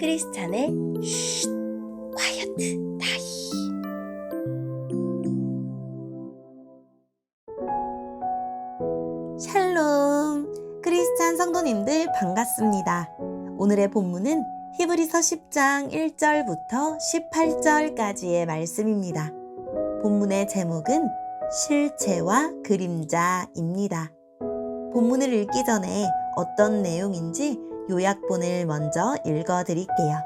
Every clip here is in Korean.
크리스찬의 쉿 콰이어트 타임. 샬롬, 크리스찬 성도님들 반갑습니다. 오늘의 본문은 히브리서 10장 1절부터 18절까지의 말씀입니다. 본문의 제목은 실체와 그림자입니다. 본문을 읽기 전에 어떤 내용인지 요약본을 먼저 읽어드릴게요.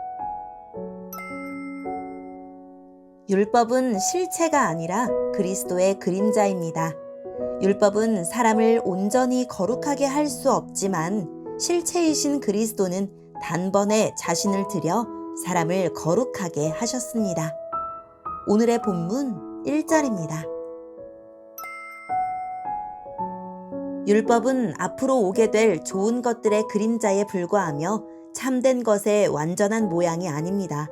율법은 실체가 아니라 그리스도의 그림자입니다. 율법은 사람을 온전히 거룩하게 할 수 없지만 실체이신 그리스도는 단번에 자신을 들여 사람을 거룩하게 하셨습니다. 오늘의 본문 1절입니다. 율법은 앞으로 오게 될 좋은 것들의 그림자에 불과하며 참된 것의 완전한 모양이 아닙니다.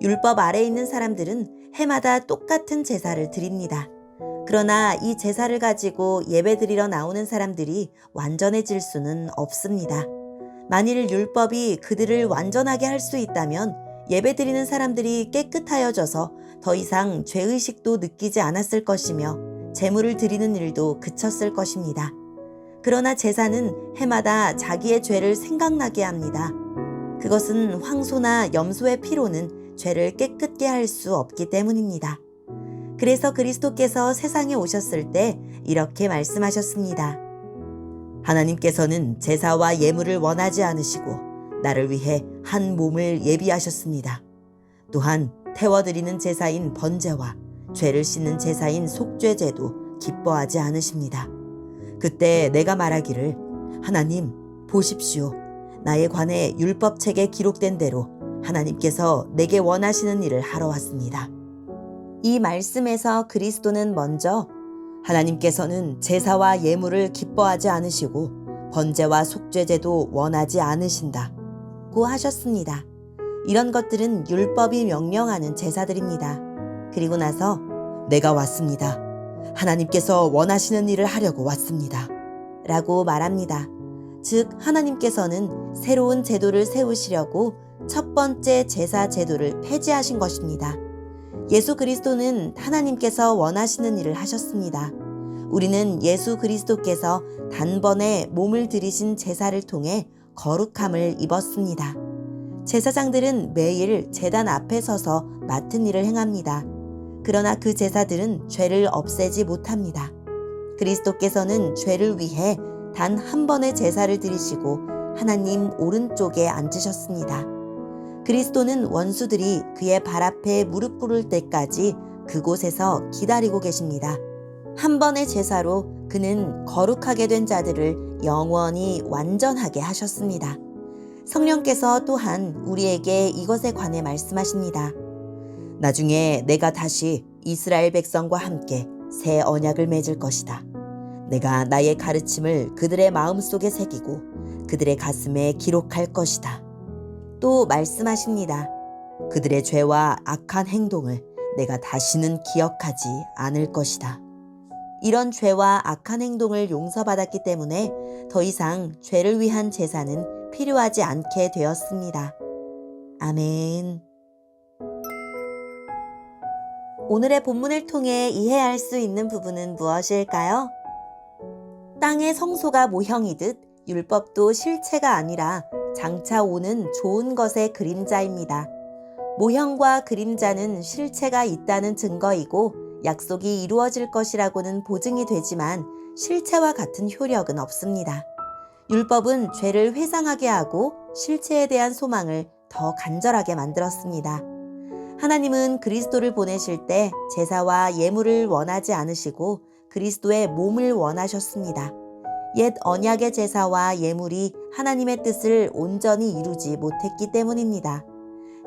율법 아래에 있는 사람들은 해마다 똑같은 제사를 드립니다. 그러나 이 제사를 가지고 예배드리러 나오는 사람들이 완전해질 수는 없습니다. 만일 율법이 그들을 완전하게 할 수 있다면 예배드리는 사람들이 깨끗하여져서 더 이상 죄의식도 느끼지 않았을 것이며 제물을 드리는 일도 그쳤을 것입니다. 그러나 제사는 해마다 자기의 죄를 생각나게 합니다. 그것은 황소나 염소의 피로는 죄를 깨끗게 할 수 없기 때문입니다. 그래서 그리스도께서 세상에 오셨을 때 이렇게 말씀하셨습니다. 하나님께서는 제사와 예물을 원하지 않으시고 나를 위해 한 몸을 예비하셨습니다. 또한 태워드리는 제사인 번제와 죄를 씻는 제사인 속죄제도 기뻐하지 않으십니다. 그때 내가 말하기를 하나님 보십시오. 나에 관해 율법책에 기록된 대로 하나님께서 내게 원하시는 일을 하러 왔습니다. 이 말씀에서 그리스도는 먼저 하나님께서는 제사와 예물을 기뻐하지 않으시고 번제와 속죄제도 원하지 않으신다고 하셨습니다. 이런 것들은 율법이 명령하는 제사들입니다. 그리고 나서 내가 왔습니다. 하나님께서 원하시는 일을 하려고 왔습니다. 라고 말합니다. 즉 하나님께서는 새로운 제도를 세우시려고 첫 번째 제사 제도를 폐지하신 것입니다. 예수 그리스도는 하나님께서 원하시는 일을 하셨습니다. 우리는 예수 그리스도께서 단번에 몸을 들이신 제사를 통해 거룩함을 입었습니다. 제사장들은 매일 제단 앞에 서서 맡은 일을 행합니다. 그러나 그 제사들은 죄를 없애지 못합니다. 그리스도께서는 죄를 위해 단 한 번의 제사를 드리시고 하나님 오른쪽에 앉으셨습니다. 그리스도는 원수들이 그의 발 앞에 무릎 꿇을 때까지 그곳에서 기다리고 계십니다. 한 번의 제사로 그는 거룩하게 된 자들을 영원히 완전하게 하셨습니다. 성령께서 또한 우리에게 이것에 관해 말씀하십니다. 나중에 내가 다시 이스라엘 백성과 함께 새 언약을 맺을 것이다. 내가 나의 가르침을 그들의 마음속에 새기고 그들의 가슴에 기록할 것이다. 또 말씀하십니다. 그들의 죄와 악한 행동을 내가 다시는 기억하지 않을 것이다. 이런 죄와 악한 행동을 용서받았기 때문에 더 이상 죄를 위한 제사는 필요하지 않게 되었습니다. 아멘. 오늘의 본문을 통해 이해할 수 있는 부분은 무엇일까요? 땅의 성소가 모형이듯 율법도 실체가 아니라 장차 오는 좋은 것의 그림자입니다. 모형과 그림자는 실체가 있다는 증거이고 약속이 이루어질 것이라고는 보증이 되지만 실체와 같은 효력은 없습니다. 율법은 죄를 회상하게 하고 실체에 대한 소망을 더 간절하게 만들었습니다. 하나님은 그리스도를 보내실 때 제사와 예물을 원하지 않으시고 그리스도의 몸을 원하셨습니다. 옛 언약의 제사와 예물이 하나님의 뜻을 온전히 이루지 못했기 때문입니다.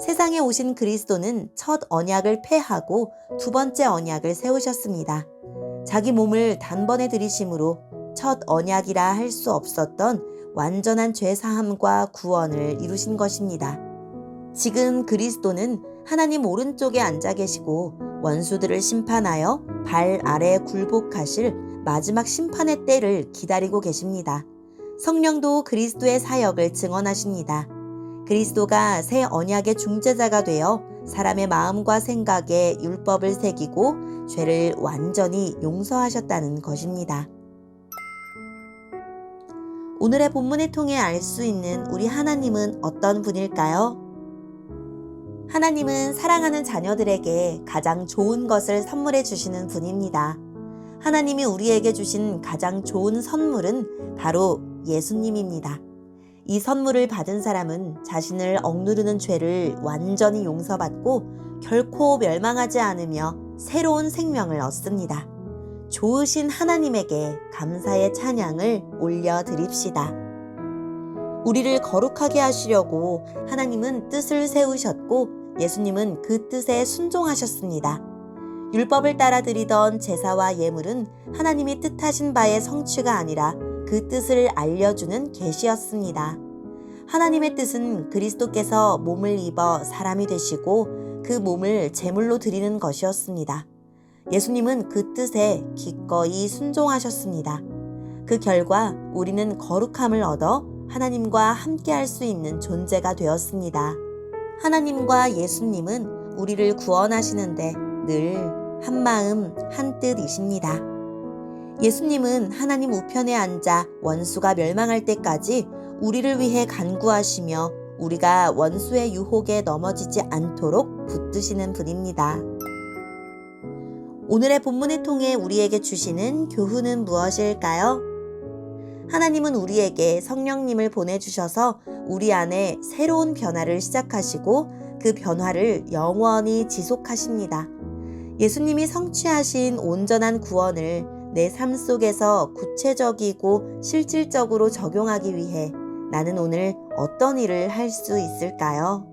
세상에 오신 그리스도는 첫 언약을 폐하고 두 번째 언약을 세우셨습니다. 자기 몸을 단번에 들이심으로 첫 언약이라 할 수 없었던 완전한 죄사함과 구원을 이루신 것입니다. 지금 그리스도는 하나님 오른쪽에 앉아 계시고 원수들을 심판하여 발 아래 굴복하실 마지막 심판의 때를 기다리고 계십니다. 성령도 그리스도의 사역을 증언하십니다. 그리스도가 새 언약의 중재자가 되어 사람의 마음과 생각에 율법을 새기고 죄를 완전히 용서하셨다는 것입니다. 오늘의 본문을 통해 알 수 있는 우리 하나님은 어떤 분일까요? 하나님은 사랑하는 자녀들에게 가장 좋은 것을 선물해 주시는 분입니다. 하나님이 우리에게 주신 가장 좋은 선물은 바로 예수님입니다. 이 선물을 받은 사람은 자신을 억누르는 죄를 완전히 용서받고 결코 멸망하지 않으며 새로운 생명을 얻습니다. 좋으신 하나님에게 감사의 찬양을 올려드립시다. 우리를 거룩하게 하시려고 하나님은 뜻을 세우셨고 예수님은 그 뜻에 순종하셨습니다. 율법을 따라 드리던 제사와 예물은 하나님이 뜻하신 바의 성취가 아니라 그 뜻을 알려주는 계시였습니다. 하나님의 뜻은 그리스도께서 몸을 입어 사람이 되시고 그 몸을 제물로 드리는 것이었습니다. 예수님은 그 뜻에 기꺼이 순종하셨습니다. 그 결과 우리는 거룩함을 얻어 하나님과 함께할 수 있는 존재가 되었습니다. 하나님과 예수님은 우리를 구원하시는데 늘 한마음 한뜻이십니다. 예수님은 하나님 우편에 앉아 원수가 멸망할 때까지 우리를 위해 간구하시며 우리가 원수의 유혹에 넘어지지 않도록 붙드시는 분입니다. 오늘의 본문을 통해 우리에게 주시는 교훈은 무엇일까요? 하나님은 우리에게 성령님을 보내주셔서 우리 안에 새로운 변화를 시작하시고 그 변화를 영원히 지속하십니다. 예수님이 성취하신 온전한 구원을 내 삶 속에서 구체적이고 실질적으로 적용하기 위해 나는 오늘 어떤 일을 할 수 있을까요?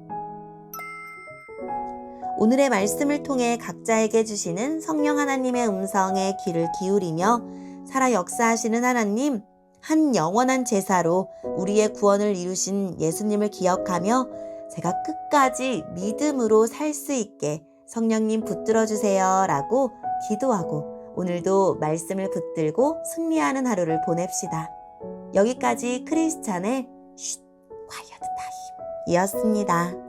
오늘의 말씀을 통해 각자에게 주시는 성령 하나님의 음성에 귀를 기울이며 살아 역사하시는 하나님, 한 영원한 제사로 우리의 구원을 이루신 예수님을 기억하며 제가 끝까지 믿음으로 살 수 있게 성령님 붙들어 주세요 라고 기도하고 오늘도 말씀을 붙들고 승리하는 하루를 보냅시다. 여기까지 크리스찬의 쉿 콰이어트 타임이었습니다.